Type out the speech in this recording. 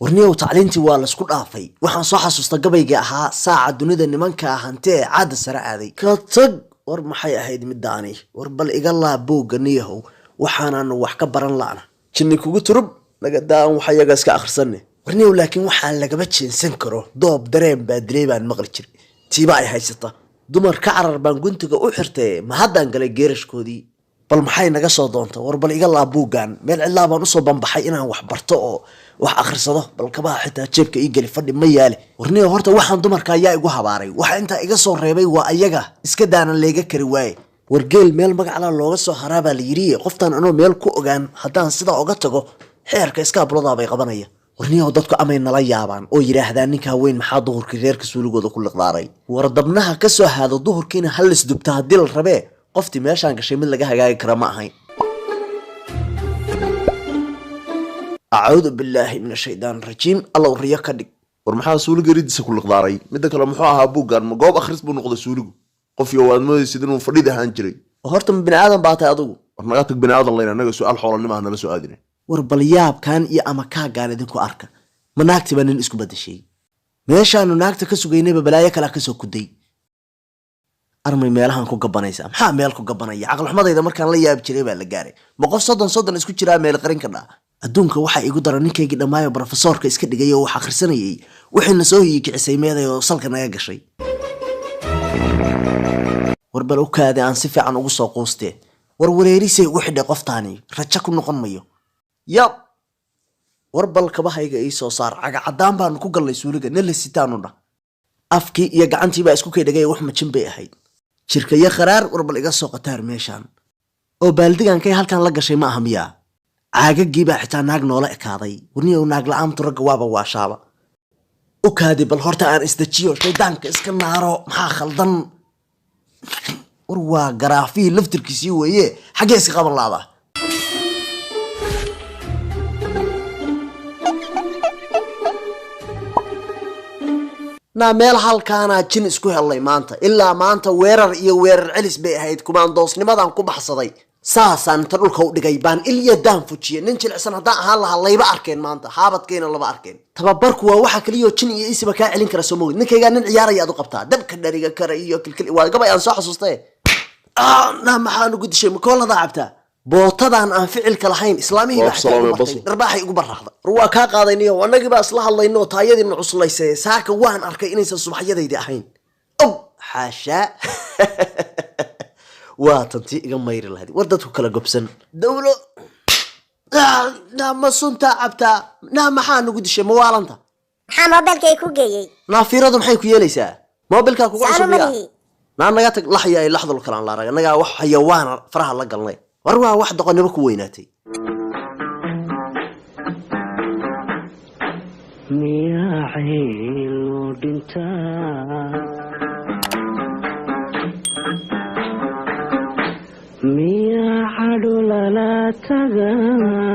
warniyow tacliintii waa la isku dhaafay waxaan soo xasuusta gabayga ahaa saaca dunida nimanka ahantee caada sare aaday ka tag war maxay ahayd midaani war bal iga laa buugga niyahow waxaanaanu wax ka baran la'ana jinni kugu turub naga daan waxa iyaga iska akhrisanne warniyow laakiin waxaa lagaba jeensan karo doob dareen baa dilay baan maqli jiray tiiba ay haysata dumar ka carar baan guntiga u xirtay ma haddaan galay geerashkoodii bal maxay naga soo doonta war bal iga laa buuggan meel cidlaa baan usoo banbaxay inaan wax barto oo wax akhrisado bal kabaha xitaa jeebka ii geli fadhi ma yaale warniyow horta waxaan dumarka ayaa igu habaaray waxa intaa iga soo reebay waa ayaga iska daanan leega kari waaye wargeel meel magacala looga soo haraabaa la yidhi qoftaan anoo meel ku ogaan haddaan sidaa oga tago xeerka iskaabuladaa bay qabanaya warniyow dadku amay nala yaabaan oo yidhaahdaan ninkaa weyn maxaa duhurkii reerka suuligooda ku liqdaaray war dabnaha ka soo haado duhurkiina hal isdubta haddii la rabee qoftii meeshaan gashay mid laga hagaagi kara ma ahayn acuudu billaahi min ashaytaan rajiim allow riyo ka dhig war maxaa suuliga ridiisa ku liqdaaray midda kale muxuu ahaa buuggan ma goob akhris buu noqday suuligu qof iyo waad moodaysid inuu fadhid ahaan jiray horta ma bini aadan baa tahay adigu war naga tag bini aadan layna anaga su'aal xoolanimo ah nala soo aadine war bal yaabkan iyo ama kaagaan idinku arka ma naagti baa nin isku badashay meeshaanu naagta ka sugaynayba balaayo kale ka soo kuday armay meelahan ku gabanaysa maxaa meel ku gabanaya aqal xumadayda markaan la yaab jiray baa la gaaray ma qof soddon isku jiraa meel qarin ka dhaa adduunka waxa igu dara ninkaygii dhammaayo profesorka iska dhigay oo wax akhrisanayay wixiina soo hiyikicisay meeday oo salka naga gashay war bal u kaade aan si fiican ugu soo quustee war wareerisay ugu xidhay qoftaani rajo ku noqon mayo yab war bal kabahayga ii soo saar caga caddaan baanu ku gallay suuliga nala sitaanu dha afkii iyo gacantii baa isku kay dhagay wax majin bay ahayd jirka iyo qaraar war bal iga soo qataar meeshaan oo baaldigankay halkan la gashay ma aha miyaa caagagii baa xitaa naag noola ekaaday warniyow naag la-aantu ragga waaba waashaaba u kaadi bal horta aan isdajiyo shaydaanka iska naaro maxaa khaldan war waa garaafihii laftirkiisii weeye xaggee iska qaban laadaa naa meel halkaanaa jin isku hellay maanta ilaa maanta weerar iyo weerar celis bay ahayd kumaandoosnimadan ku baxsaday saasaan inta dhulka u dhigay baan ilya daan fujiye nin jilicsan haddaan ahaan lahaa layba arkeen maanta haabadkayna laba arkeen tababarku waa waxa kaliyo jin iyo isiba kaa celin kara soo mawid ninkaygaa nin ciyaaraya aad u qabtaa dabka dhariga kara iyo kilkil waa gabay aan soo xasuustay naa maxaan ugu dishay makooladaa cabtaa bootadan aan ficilka lahayn islaamihii dharbaaxay ugu baraxda war waa kaa qaadayniyo annagii baa isla hadlayno taayadiina cuslaysay saaka waan arkay inaysan subaxyadaydi ahayn ob xaashaa waa tantii iga mayri lahayd war dadku kala gobsan dawlo naa ma suntaa cabtaa naa maxaa nugu dishay mawaalanta maxaa moobilkay ku geeyey naafiiradu maxay ku yeelaysaa moobilkaa kugu cusubmiyaa naa naga tag laxya ay laxdul kalaan laaraga nagaa wax hayawaana faraha la galnay war waa wax doqonnimo ku weynaatay miyaa caylo dhintaa miyaa cadho lala tagaa